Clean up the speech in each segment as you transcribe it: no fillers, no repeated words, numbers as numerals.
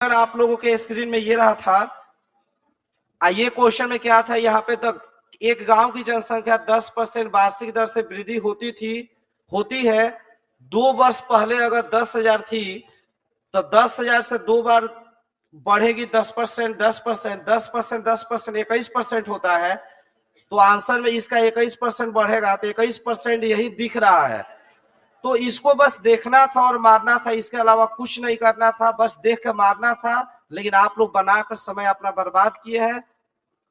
आप लोगों के स्क्रीन में ये रहा था, ये क्वेश्चन में क्या था, यहाँ पे तक एक गांव की जनसंख्या 10% वार्षिक दर से वृद्धि होती है। 2 वर्ष पहले अगर 10,000 थी तो 10,000 से 2 बार बढ़ेगी 10%, 10%, 10%, 10%, 21% होता है। तो आंसर में इसका 21% बढ़ेगा, तो 21% यही दिख रहा है। तो इसको बस देखना था और मारना था, इसके अलावा कुछ नहीं करना था, बस देख के मारना था। लेकिन आप लोग बनाकर समय अपना बर्बाद किए हैं।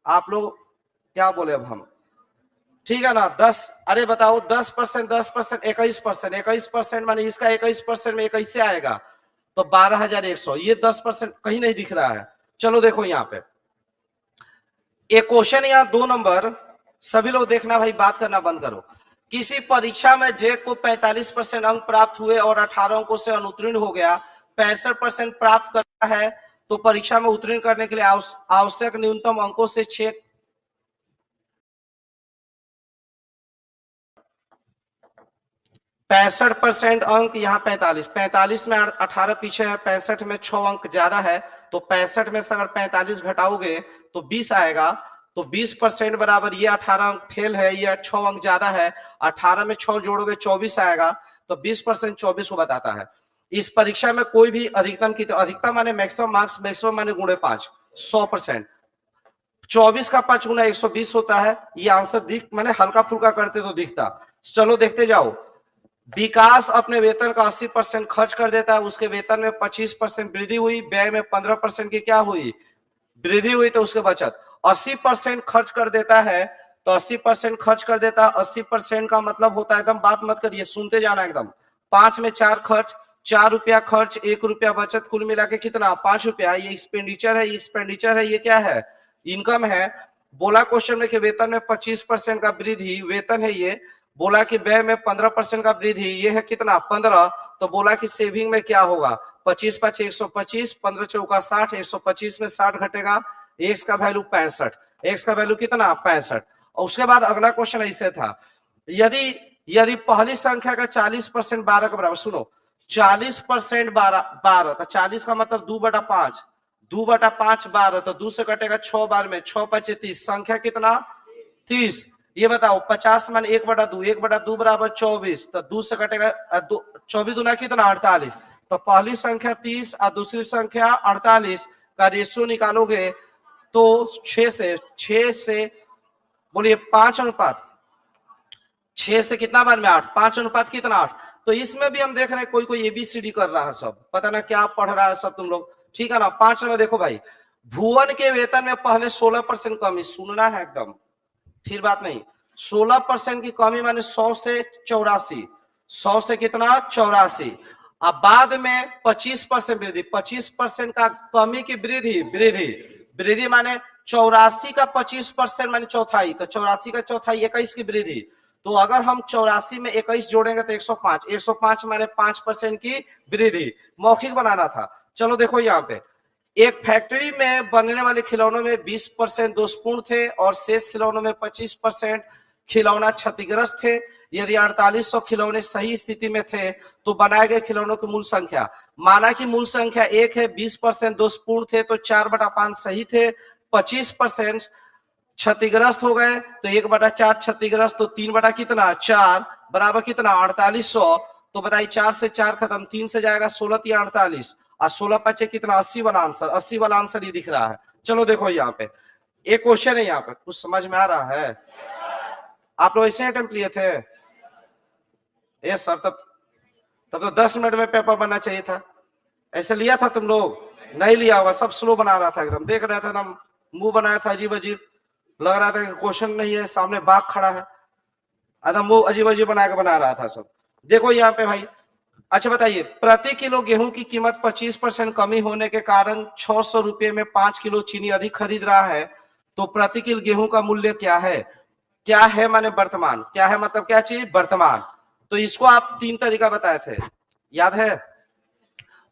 आप लोग क्या बोले अब हम, ठीक है ना। 10, अरे बताओ 10%, 10%, 21%, 21% माने इसका 21% में 21 से आएगा तो 12,100। ये 10% कहीं नहीं दिख रहा है। चलो देखो यहाँ पे एक क्वेश्चन, यहाँ 2 नंबर, सभी लोग देखना भाई, बात करना बंद करो। किसी परीक्षा में जे को 45% अंक प्राप्त हुए और 18 अंकों से अनुत्तीर्ण हो गया, 65% प्राप्त करता है तो परीक्षा में उत्तीर्ण करने के लिए आवश्यक न्यूनतम अंकों से 65% अंक, यहाँ 45 में 18 पीछे है, 65 में 6 अंक ज्यादा है, तो 65 में से अगर 45 घटाओगे तो 20 आएगा। तो 20% बराबर ये 18 अंक फेल है, ये 6 अंक ज्यादा है, 18 में 6 जोड़ोगे 24 आएगा। तो 20% 24 को बताता है। इस परीक्षा में कोई भी अधिकतम की, तो अधिकतम माने मैक्सिमम मार्क्स, मैक्सिमम माने गुणे 5, 100%। 24 का 5 गुना 120 होता है। ये आंसर दिख, मैंने हल्का फुल्का करते तो दिखता। चलो देखते जाओ। विकास अपने वेतन का 80% खर्च कर देता है, उसके वेतन में 25% वृद्धि हुई, व्यय में 15% की क्या हुई, वृद्धि हुई। तो उसके बचत 80% खर्च कर देता है, तो 80% खर्च कर देता है। 80% का मतलब होता है, एकदम बात मत करिए, सुनते जाना एकदम। 5 में 4 खर्च, 4 रुपया खर्च, 1 रुपया बचत, कुल मिला के कितना, 5 रुपया। ये एक्सपेंडिचर है, ये एक्सपेंडिचर है, ये क्या है, इनकम है। बोला क्वेश्चन में कि वेतन में 25% का वृद्धि, वेतन है ये। बोला कि व्यय में 15% का वृद्धि, ये है कितना, 15। तो बोला कि सेविंग में क्या होगा, 25 5 125, 15 चौका 60, 125 में 60 घटेगा, एक्स का वैल्यू 65, एक्स का वैल्यू कितना, 65। और उसके बाद अगला क्वेश्चन ऐसे था, यदि यदि पहली संख्या का 40% 12 के बराबर, सुनो 40% 12, तो 40 का मतलब 2/5, 2/5 12, तो 2 से कटेगा 6 बार में, 6 5 30, संख्या कितना, 30। ये बताओ 50 मान 1/2, 1/2 बराबर 24, तो 2 से कटेगा 24 दूना कितना, 48। तो पहली संख्या 30 और दूसरी संख्या 48 का रेशियो निकालोगे तो 6 से बोलिए 5 अनुपात 6 से कितना बार में 8, 5 अनुपात कितना 8। तो इसमें भी हम देख रहे हैं कोई कोई एबीसीडी कर रहा है, सब पता ना क्या पढ़ रहा है सब तुम लोग, ठीक है ना। 5 नंबर देखो भाई, भुवन के वेतन में पहले 16% कमी, सुनना है एकदम, फिर बात नहीं। 16% की कमी माने 100 से 84, 100 से कितना, 84। अब बाद में 25% वृद्धि, 25% का कमी की वृद्धि, वृद्धि माने 84 का 25% माने चौथाई, तो 84 का चौथाई 21 की वृद्धि। तो अगर हम 84 में 21 जोड़ेंगे तो 105, 105 माने 5% की वृद्धि। मौखिक बनाना था। चलो देखो यहाँ पे, एक फैक्ट्री में बनने वाले खिलौनों में 20% दोषपूर्ण थे और शेष खिलौनों में 25% खिलौना क्षतिग्रस्त थे। यदि 4800 खिलौने सही स्थिति में थे तो बनाए गए खिलौनों की मूल संख्या, माना कि मूल संख्या 1 है, 20% दोषपूर्ण थे तो 4/5 सही थे, 25% क्षतिग्रस्त हो गए तो 1/4 क्षतिग्रस्त, तो 3 कितना 4 बराबर कितना 4800। तो बताइए 4 से 4 खत्म, 3 से जाएगा 16 3 48 और 16 5 कितना 80 वाला आंसर, 80 वाला आंसर ही दिख रहा है। चलो देखो यहाँ पे एक क्वेश्चन है, यहाँ पे कुछ समझ में आ रहा है। आप लोग ऐसे अटेम्प्ट लिए थे, यस सर, तब तो 10 मिनट में पेपर बनना चाहिए था। ऐसे लिया था तुम लोग, नहीं लिया होगा, सब स्लो बना रहा था, एकदम देख रहा था ना, मुंह बनाया था अजीब अजीब, लग रहा था कि क्वेश्चन नहीं है, सामने बाघ खड़ा है, एकदम मुंह अजीब अजीब बना रहा था सब। देखो यहाँ पे भाई, अच्छा बताइए, प्रति किलो गेहूं की कीमत 25% कमी होने के कारण 600 रुपए में 5 किलो चीनी अधिक खरीद रहा है, तो प्रति किलो गेहूं का मूल्य क्या है, क्या है माने वर्तमान, क्या है मतलब क्या चीज, वर्तमान। तो इसको आप 3 तरीका बताए थे, याद है।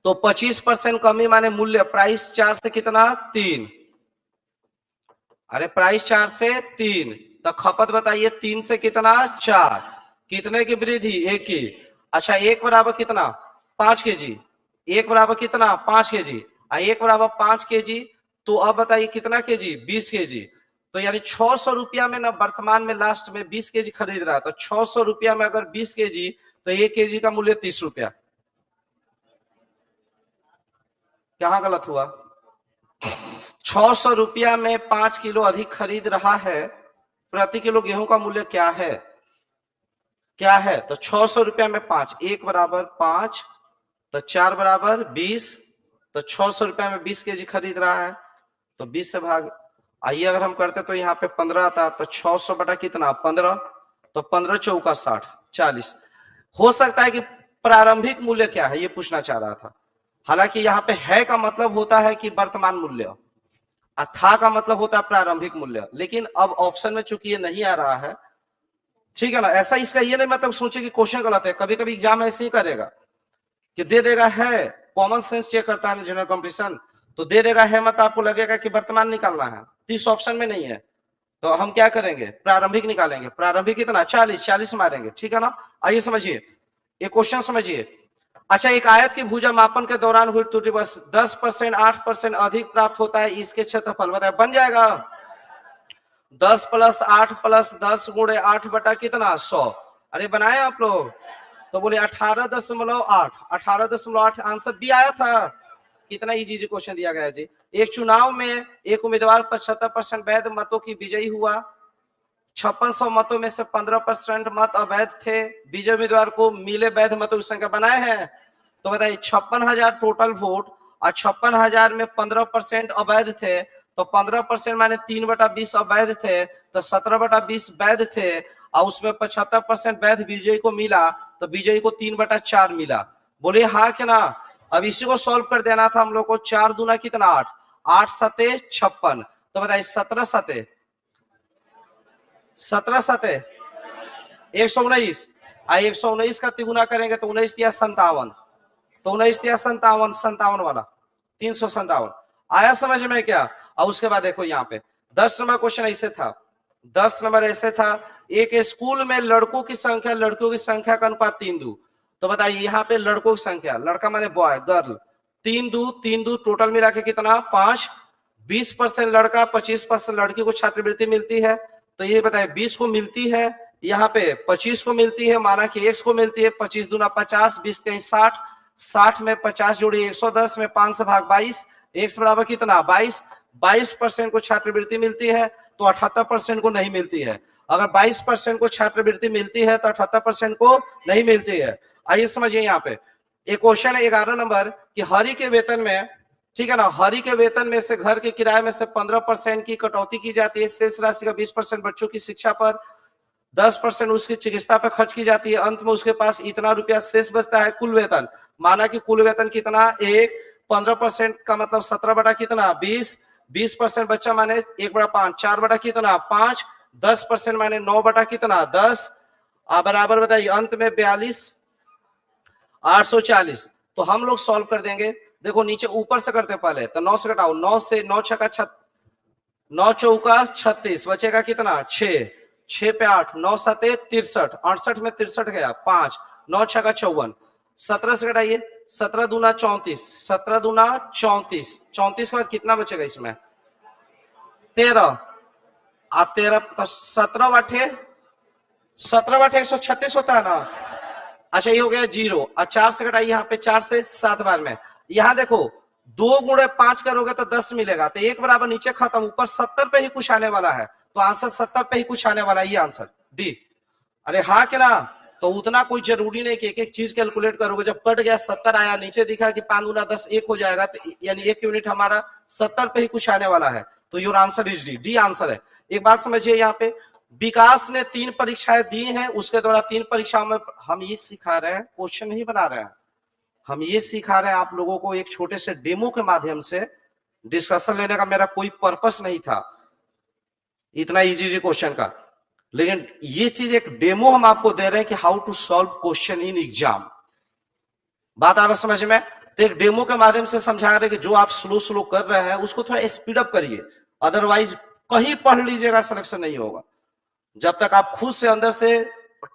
तो 25% कमी माने मूल्य, प्राइस 4 से कितना 3, अरे प्राइस 4 से 3, तो खपत बताइए 3 से कितना 4, कितने की वृद्धि, 1 की। अच्छा 1 बराबर कितना 5 kg, 1 बराबर कितना 5 kg, 1 बराबर 5 kg, तो अब बताइए कितना kg, 20 kg। तो यानी 600 रुपया में ना वर्तमान में लास्ट में 20 kg खरीद रहा है, तो 600 रुपया में अगर 20 kg, तो 1 kg का मूल्य 30 रुपया। कहां गलत हुआ? 600 रुपया में 5 किलो अधिक खरीद रहा है, प्रति किलो गेहूं का मूल्य क्या है? क्या है? तो 600 रुपया में 5, 1 बराबर 5, तो 4 बराबर 20, तो 600 रुपया में 20 kg खरीद रहा है, तो 20 से भाग। आइए अगर हम करते तो यहाँ पे 15 आता, तो 600 बटा कितना, 15, तो 15 चौका 60, 40। हो सकता है कि प्रारंभिक मूल्य क्या है ये पूछना चाह रहा था। हालांकि यहाँ पे है का मतलब होता है कि वर्तमान मूल्य, था का मतलब होता है प्रारंभिक मूल्य, लेकिन अब ऑप्शन में चूंकि ये नहीं आ रहा है, ठीक है ना। ऐसा इसका ये नहीं मतलब सोचे कि क्वेश्चन गलत है, कभी कभी एग्जाम ऐसे ही करेगा कि दे देगा है, कॉमन सेंस चेक करता है जनरल कंपटीशन, तो दे देगा है मत आपको लगेगा कि वर्तमान निकालना है, 30 ऑप्शन में नहीं है, तो हम क्या करेंगे, प्रारंभिक निकालेंगे। प्रारंभिक कितना, 40 मारेंगे, ठीक है ना। आइए समझिए एक क्वेश्चन समझिए। अच्छा, एक आयत की भुजा मापन के दौरान हुई त्रुटि बस 10%, 8% अधिक प्राप्त होता है, इसके क्षेत्रफल बताए, बन जाएगा 10 + 8 + 10 × 8 बटा कितना, 100। अरे बनाए आप लोग, तो बोले 18.8, 18.8 आंसर भी आया था। कितना इजी क्वेश्चन दिया गया जी। एक चुनाव में एक उम्मीदवार 75% वैध मतों की विजयी हुआ, 5600 मतों में से 15% मत अवैध थे, विजय उम्मीदवार को मिले वैध मतों की संख्या बनाए हैं, तो बताइए 56,000 टोटल वोट और 56,000 में 15% अवैध थे, तो 15% माने 3/20 अवैध थे, तो 17/20 वैध थे, और उसमें 75% वैध विजयी को मिला, तो विजयी को 3/4 मिला। बोले हाँ कि ना। अब इसी को सॉल्व कर देना था हम लोग को। 4 दूना कितना, 8, 8 सते 56, तो बताइए 17 सते 119, 119 का तिगुना करेंगे तो 19 या 57, तो 19 या 57, 57 वाला 357 आया समझ में क्या। और उसके बाद देखो यहाँ पे 10 नंबर क्वेश्चन ऐसे था, 10 नंबर ऐसे था, एक स्कूल में लड़कों की संख्या लड़कियों की संख्या का अनुपात 3:2, तो बताइए यहाँ पे लड़कों की संख्या, लड़का माने बॉय, गर्ल, 3:2 टोटल मिला के कितना, 5, 20% लड़का 25% लड़की को छात्रवृत्ति मिलती है, तो ये बताइए 20 को मिलती है, यहाँ पे 25 को मिलती है, माना कि x को मिलती है, 25 दूना 50, 20 3 60, 60 में 50 जोड़ी 110 में 5 से भाग 22, x बराबर कितना, 22, 22% को छात्रवृत्ति मिलती है, तो 78% को नहीं मिलती है। अगर 22% को छात्रवृत्ति मिलती है तो 78% को नहीं मिलती है। आइए समझिए यहाँ पे एक क्वेश्चन है 11 नंबर कि हरि के वेतन में, ठीक है ना, हरि के वेतन में से घर के किराए में से 15% की कटौती की जाती है, शेष राशि का 20% बच्चों की शिक्षा पर, 10% उसकी चिकित्सा पर खर्च की जाती है, अंत में उसके पास इतना रुपया शेष बचता है कुल वेतन। माना कि कुल वेतन कितना, 1, 15% का मतलब 17 बटा कितना, 20, 20% बच्चा माने 1/5, 4 बटा कितना, 5, 10% माने 9 बटा कितना, 10, बराबर बताइए अंत में 42, 840। तो हम लोग सॉल्व कर देंगे। देखो नीचे ऊपर से करते पहले, तो 9 से घटाओ, 9 से 9 छक्का 9 चौका 36, बचेगा कितना, 6, 6 पे 8, 9 सते 63, 68 में 63 गया, 5, 9 छक्का 54, 17 से घटाइए, 17 दूना 34, 17 दूना 34, 34 के बाद कितना बचेगा इसमें, 13, 13, 17 बटे 136 होता है ना। अच्छा ये हो गया 0, और 4 से घटाइए, यहाँ पे 4 से 7 बार में, यहाँ देखो 2 × 5 करोगे तो 10 मिलेगा, तो 1 बराबर नीचे खत्म, ऊपर 70 पे ही कुछ आने वाला है, तो आंसर 70 पे ही कुछ आने वाला है, ये आंसर डी। अरे हाँ कि ना। तो उतना कोई जरूरी नहीं कि एक एक चीज कैलकुलेट करोगे, जब कट गया 70 आया, नीचे दिखा कि 5 × 10 1 हो जाएगा, तो यानी 1 यूनिट हमारा 70 पे ही कुछ आने वाला है, तो your answer is D, D answer है। एक बात समझिए यहाँ पे, विकास ने 3 परीक्षाएं दी हैं, उसके द्वारा 3 परीक्षाओं में हम ये सिखा रहे हैं, क्वेश्चन नहीं बना रहे हैं, हम ये सिखा रहे हैं आप लोगों को, एक छोटे से डेमो के माध्यम से। डिस्कशन लेने का मेरा कोई पर्पस नहीं था इतना इजी क्वेश्चन का, लेकिन ये चीज एक डेमो हम आपको दे रहे हैं कि how to solve question in exam. बात आ रहा समझ में। तो एक डेमो के माध्यम से समझा रहे कि जो आप स्लो कर रहे हैं उसको थोड़ा स्पीड अप करिए, अदरवाइज कहीं पढ़ लीजिएगा सिलेक्शन नहीं होगा जब तक आप खुद से अंदर से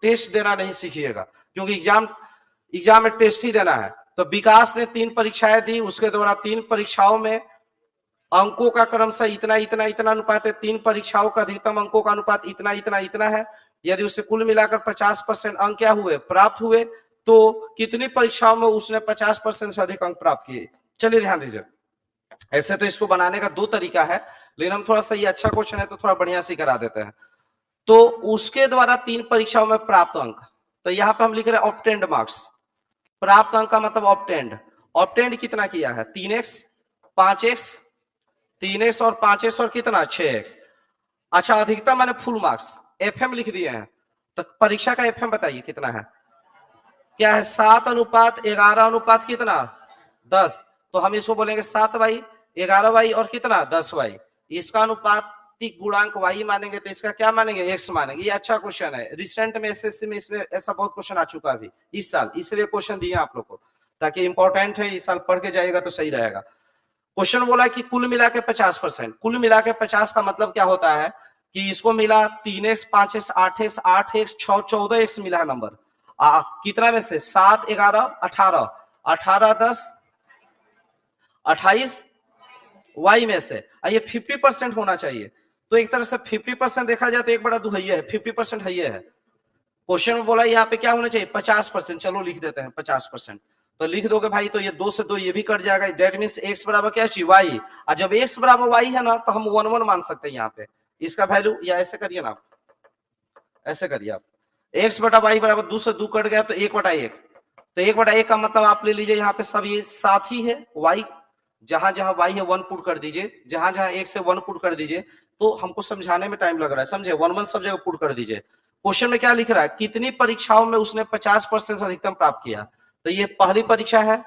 टेस्ट देना नहीं सीखिएगा, क्योंकि एग्जाम में टेस्ट ही देना है। तो विकास ने 3 परीक्षाएं दी, उसके द्वारा 3 परीक्षाओं में अंकों का क्रमशः इतना इतना इतना अनुपात है, 3 परीक्षाओं का अधिकतम अंकों का अनुपात इतना इतना इतना है। यदि उसे कुल मिलाकर 50% अंक क्या हुए, प्राप्त हुए, तो कितनी परीक्षाओं में उसने 50% से अधिक अंक प्राप्त किए। चलिए ध्यान दीजिए, ऐसे तो इसको बनाने का 2 तरीका है, लेकिन हम थोड़ा सा ये अच्छा क्वेश्चन है तो थोड़ा बढ़िया से करा देते हैं। तो उसके द्वारा 3 परीक्षाओं में प्राप्त अंक, तो यहां पे हम लिख रहे हैं ऑब्टेन्ड मार्क्स। प्राप्त अंक का मतलब ऑब्टेन्ड, ऑब्टेन्ड कितना किया है, 3x 5x, 3x और 5x और कितना 6x। अच्छा, अधिकतम मैंने फुल मार्क्स एफएम लिख दिए हैं, तो परीक्षा का एफएम बताइए कितना है, क्या है 7:11 अनुपात कितना 10। तो हम इसको बोलेंगे 7/11 और कितना 10। इसका अनुपातिक गुणांक y मानेंगे, तो इसका क्या मानेंगे, x मानेंगे। ये अच्छा क्वेश्चन है, रिसेंट में एसएससी में इसमें ऐसा बहुत क्वेश्चन आ चुका अभी इस साल, इसलिए क्वेश्चन दिए आप लोग को, ताकि इंपॉर्टेंट है, इस साल पढ़ के जाएगा तो सही रहेगा। क्वेश्चन बोला कि कुल मिला के 50%, कुल मिला के 50 का मतलब क्या होता है कि इसको मिला 3x 5x 8x 8x 6 14x मिला है नंबर, कितना में से 7 11 18 18 10 28 y में से, ये 50% होना चाहिए। तो एक तरह से 50% देखा जाए तो 1/2 है, 50% है। क्वेश्चन में बोला यहाँ पे क्या होना चाहिए 50%, चलो लिख देते हैं 50%। तो लिख दोगे भाई, तो ये 2 से 2 ये भी कट जाएगा, डेट मीन्स x बराबर क्या चाहिए y, और जब x बराबर y है ना तो हम 1 1 मान सकते हैं यहाँ पे इसका वैल्यू, या ऐसे करिए ना, ऐसे करिए आप, x बटा y बराबर 2 से 2 कट गया तो 1/1। तो 1/1 का मतलब आप ले लीजिए यहाँ पे सब ये साथ ही है, y जहां जहां y है 1 पुट कर दीजिए, जहां जहां x है 1 पुट कर दीजिए। तो हमको समझाने में टाइम लग रहा है, समझे, 1 1 सब जगह पुट कर दीजिए। क्वेश्चन में क्या लिख रहा है, कितनी परीक्षाओं में उसने 50% से अधिकतम प्राप्त किया। तो ये पहली परीक्षा है,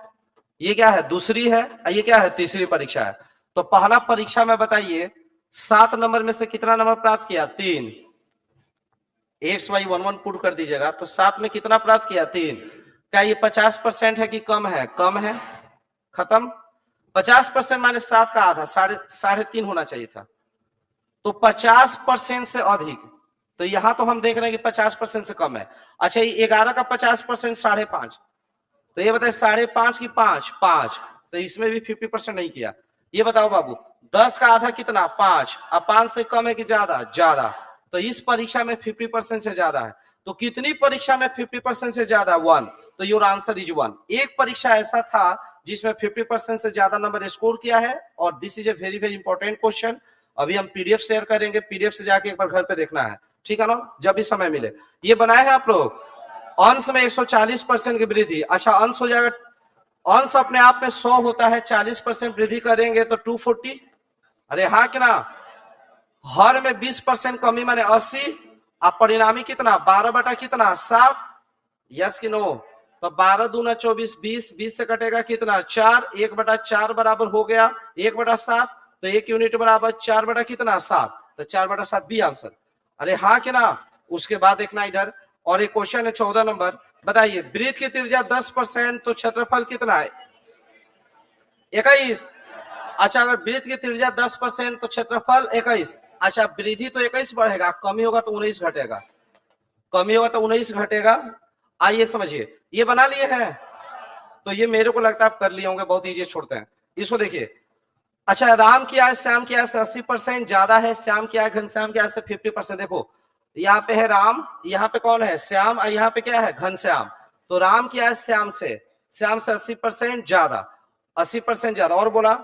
ये क्या है दूसरी है, ये क्या है तीसरी परीक्षा है। तो पहला परीक्षा में बताइए 7 नंबर में से कितना नंबर प्राप्त किया, 3। x y 1 1 पुट कर दीजिएगा, तो 7 में कितना प्राप्त किया, 3। क्या ये 50% है कि कम है, कम है, खत्म। 50% माने 7 का आधा, 3.5 होना चाहिए था। तो 50% से अधिक, तो यहां तो हम देख रहे हैं कि 50% से कम है। अच्छा, ये 11 का 50% 5.5, तो ये बताए 5.5 की 5, तो इसमें भी 50% नहीं किया। ये बताओ बाबू, 10 का आधा कितना 5, अब 5 से कम है कि ज्यादा, ज्यादा। तो इस परीक्षा में 50% से ज्यादा है। तो कितनी परीक्षा में 50% से ज्यादा, 1। तो योर आंसर इज 1। एक परीक्षा ऐसा था जिसमें 50% से ज्यादा नंबर स्कोर किया है, और this is a very very important question. अभी हम पीडीएफ शेयर करेंगे, पीडीएफ से जाके एक बार घर पे देखना है, ठीक है ना, जब भी समय मिले। ये बनाए हैं आप लोग, अंश में 140% की वृद्धि। अच्छा, अंश हो जाएगा, अंश अपने आप में 100 होता है, 40% वृद्धि करेंगे तो 240। अरे हाँ कि ना, हर में 20% कमी माने 80, अब परिणामी कितना 12 बटा कितना 7, यस कि नो। तो 12 दूना 24, 20 से कटेगा कितना 4, 1/4 बराबर हो गया 1/7, तो 1 यूनिट बराबर 4 बटा कितना 7, तो 4/7 बी आंसर। अरे हाँ कि ना। उसके बाद देखना इधर, और एक क्वेश्चन है 14 नंबर, बताइए वृत्त की त्रिज्या 10% तो क्षेत्रफल कितना है, 21। अच्छा, अगर वृत्त की त्रिज्या 10% तो क्षेत्रफल 21। अच्छा, वृद्धि तो 21 बढ़ेगा, कमी होगा तो 19 घटेगा, कमी होगा तो 19 घटेगा। आइए समझिए, ये बना लिए हैं, तो ये मेरे को लगता है आप कर लिए होंगे, बहुत इजी, छोड़ते हैं इसको। देखिए, अच्छा, राम की आय श्याम की आय से 80% ज्यादा है, श्याम की आय घनश्याम की आय से 50%। देखो, यहाँ पे है राम, यहाँ पे कौन है श्याम, और यहाँ पे क्या है घनश्याम। तो राम की आय श्याम से 80% ज्यादा, 80% ज्यादा। और बोला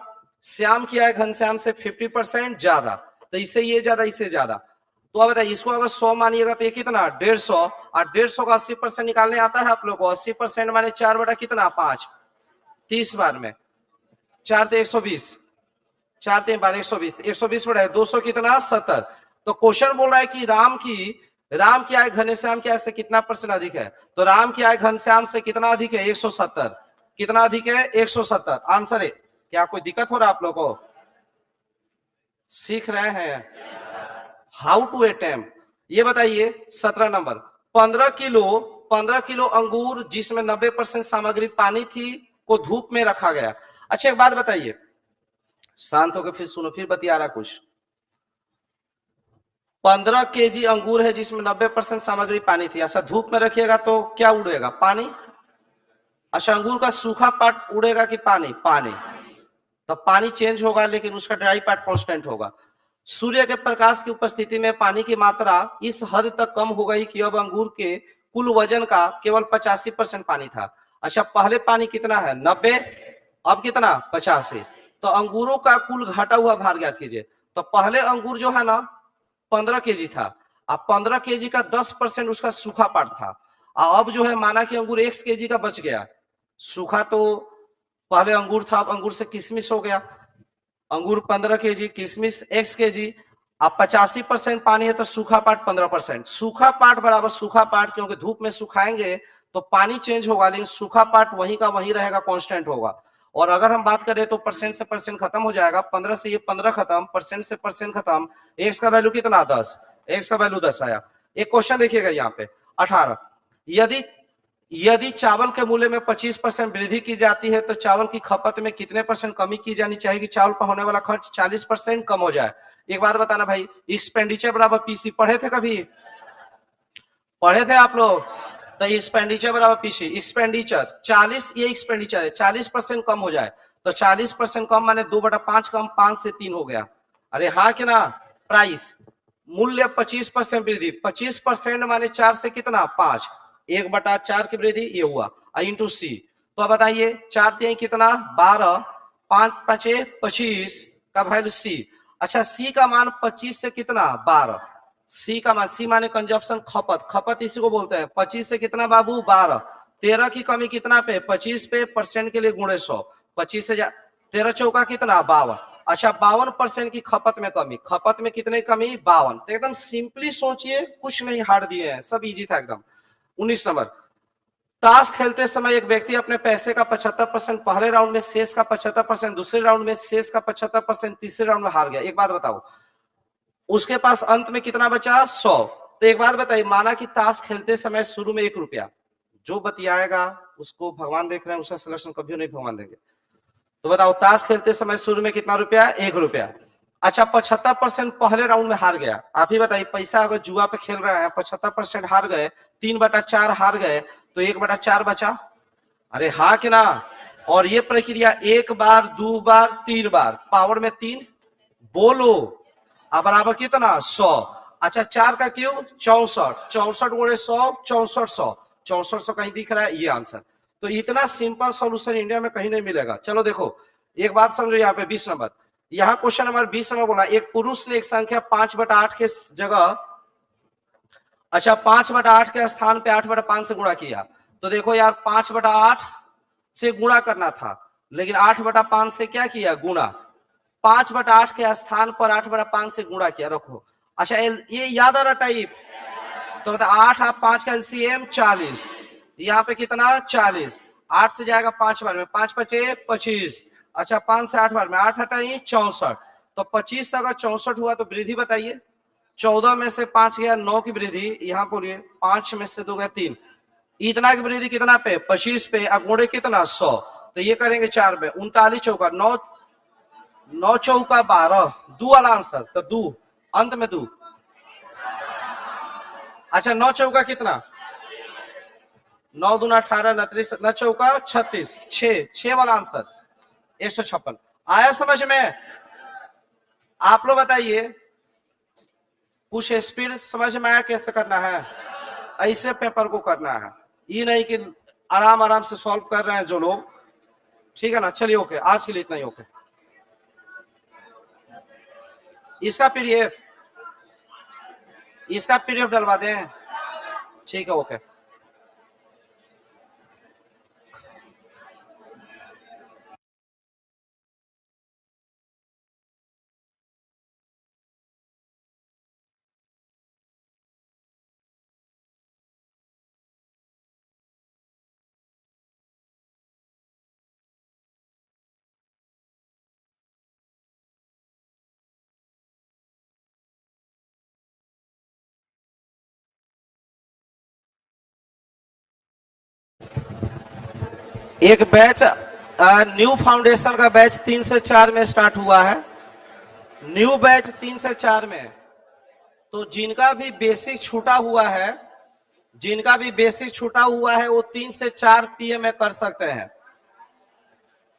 श्याम की आय घनश्याम से 50% ज्यादा, तो इससे ये ज्यादा, इससे ज्यादा। तो अब बताइए, इसको अगर 100 मानिएगा तो ये कितना 150, और 150 का 80% निकालने आता है आप लोग को। 80% माने 4 बटा कितना 5, 30 बार में 4 तो 120, 4 3 12 120, 120 बटा 200 कितना 70। तो क्वेश्चन बोल रहा है कि राम की आय घनश्याम की आय से कितना % अधिक है। तो राम की आय घनश्याम से कितना अधिक है 170, कितना अधिक है 170, आंसर है। क्या कोई दिक्कत हो रहा है आप लोगों को, सीख रहे हैं हाउ टू अटेम्प्ट। ये बताइए 17 नंबर, 15 किलो अंगूर जिसमें 90% सामग्री पानी थी को धूप में रखा गया। अच्छा, एक बात बताइए, शांत होकर फिर सुनो, फिर बतिया रहा कुछ। 15 केजी अंगूर है जिसमें 90% सामग्री पानी थी। अच्छा, धूप में रखिएगा तो क्या उड़ेगा, पानी। अच्छा, अंगूर का सूखा पार्ट उड़ेगा कि पानी? पानी। तो पानी चेंज होगा लेकिन उसका ड्राई पार्ट कांस्टेंट होगा। सूर्य के प्रकाश की उपस्थिति में पानी की मात्रा इस हद तक कम हो गई कि अब अंगूर के कुल वजन का केवल 85% पानी था। अच्छा, पहले पानी कितना है? 90। अब कितना? 85। तो अंगूरों का कुल घटा हुआ भार ज्ञात कीजिए। तो पहले अंगूर जो है ना 15 केजी था, अब 15 केजी का 10% उसका सूखा पार्ट था। अब जो है माना कि अंगूर 1 केजी का बच गया। सूखा तो पहले अंगूर था, अब अंगूर से किशमिश हो गया। अंगूर 15 केजी, किशमिश 1 केजी। अब 85% पानी है तो सूखा पार्ट 15%। सूखा पार्ट बराबर सूखा पार्ट, क्योंकि धूप में सुखाएंगे तो पानी चेंज होगा लेकिन सूखा पार्ट वहीं का वहीं रहेगा, कांस्टेंट होगा। और अगर हम बात करें तो परसेंट से परसेंट खत्म हो जाएगा। 15 से ये 15 खत्म, परसेंट से परसेंट खत्म। एक्स का वैल्यू कितना? 10। एक्स का वैल्यू 10 आया। एक क्वेश्चन देखिएगा यहाँ पे 18। यदि यदि चावल के मूल्य में 25% वृद्धि की जाती है तो चावल की खपत में कितने % कमी की जानी चाहिए कि चावल पर होने वाला खर्च 40% कम हो जाए? एक बात बताना भाई, एक्सपेंडिचर बराबर पीसी पढ़े थे? कभी पढ़े थे आप लोग? तो एक्सपेंडिचर बराबर पीसी, एक्सपेंडिचर 40, ये एक्सपेंडिचर है, 40% कम हो जाए तो 40% कम माने 2/5 कम, 5 से 3 हो गया। अरे हाँ कि ना? प्राइस मूल्य 25% वृद्धि, 25% माने 4 से कितना? 5, 1/4 की वृद्धि, ये हुआ इंटू सी। तो बताइए 4 3 कितना? 12, 5 5 25 का वैल्यू सी। अच्छा, सी का मान 25 से कितना? 12। सी का मान, सी माने कंजप्शन, खपत, खपत इसी को बोलते हैं। 25 से कितना बाबू? 12। 13 की कमी कितना पे? 25 पे, परसेंट के लिए गुणे 100। 25 से 13 चौका कितना? 52। अच्छा, 52% की खपत में कमी। खपत में कितने कमी? 52। तो एकदम सिंपली सोचिए, कुछ नहीं हार्ड दिए हैं, सब इजी था एकदम। 19 नंबर, ताश खेलते समय एक व्यक्ति अपने पैसे का 75% पहले राउंड में, शेष का 75% दूसरे राउंड में, शेष का 75% तीसरे राउंड में हार गया। एक बात बताओ, उसके पास अंत में कितना बचा? 100। तो एक बात बताइए, माना कि ताश खेलते समय शुरू में 1 रुपया, जो बतियाएगा उसको भगवान देख रहे हैं, उसका सिलेक्शन कभी नहीं भगवान देंगे। तो बताओ, ताश खेलते समय शुरू में कितना रुपया? 1 रुपया। अच्छा, 75% पहले राउंड में हार गया। आप ही बताइए, पैसा अगर जुआ पे खेल रहे हैं, 75% हार गए, 3/4 हार गए, तो 1/4 बचा। अरे हाँ कि ना? और ये प्रक्रिया 1 बार, 2 बार, 3 बार, पावर में 3 बोलो, अब बराबर कितना? 100। अच्छा, 4 का क्यूब 64, 64 गुणे 100, 6400, 6400 कहीं दिख रहा है? ये आंसर। तो इतना सिंपल सॉल्यूशन इंडिया में कहीं नहीं मिलेगा। चलो देखो, एक बात समझो यहाँ पे 20 नंबर, यहाँ क्वेश्चन नंबर 20 में बोला, एक पुरुष ने एक संख्या 5/8 के जगह, अच्छा 5/8 के स्थान पे 8/5 से गुणा किया। तो देखो यार, 5/8 से गुणा करना था, लेकिन 8/5 से क्या किया? गुणा। 5/8 के स्थान पर 8/5 से गुणा किया, रखो। अच्छा, ये याद आ रहा टाइप? तो बता, 8 और 5 का एलसीएम 40, यहाँ पे कितना? 40। 8 से जाएगा 5 बार में, 5 5 25। अच्छा, 5 से 8 बार में, 8 हटाइए 64। तो 25 से अगर 64 हुआ तो वृद्धि बताइए। 14 में से 5 गया, 9 की वृद्धि, यहाँ बोलिए 5 में से 2 गया 3, इतना की वृद्धि कितना पे? 25 पे। अब गुणे कितना? 100। तो ये करेंगे 4 पे, 39 चौका 9, 9 चौका 12, दो वाला आंसर, तो 2 अंत में 2। अच्छा, 9 चौका कितना? 9 दूना 18, 29, 9 चौका 36, 6 वाला आंसर 156। आया समझ में? आप लोग बताइए, कुछ स्पीड समझ में आया कैसे करना है? ऐसे पेपर को करना है, ये नहीं कि आराम आराम से सॉल्व कर रहे हैं जो लोग। ठीक है ना? चलिए ओके, आज के लिए इतना ही। ओके, इसका पीडीएफ, इसका पीडीएफ डलवा दें? ठीक है, ओके। एक बैच न्यू फाउंडेशन का बैच 3 से 4 में स्टार्ट हुआ है। न्यू बैच 3 से 4 में, तो जिनका भी बेसिक छूटा हुआ है जिनका भी बेसिक छूटा हुआ है वो 3 से 4 PM में कर सकते हैं।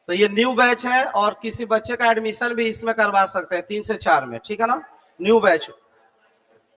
तो ये न्यू बैच है और किसी बच्चे का एडमिशन भी इसमें करवा सकते हैं 3 से 4 में, ठीक है ना, न्यू बैच।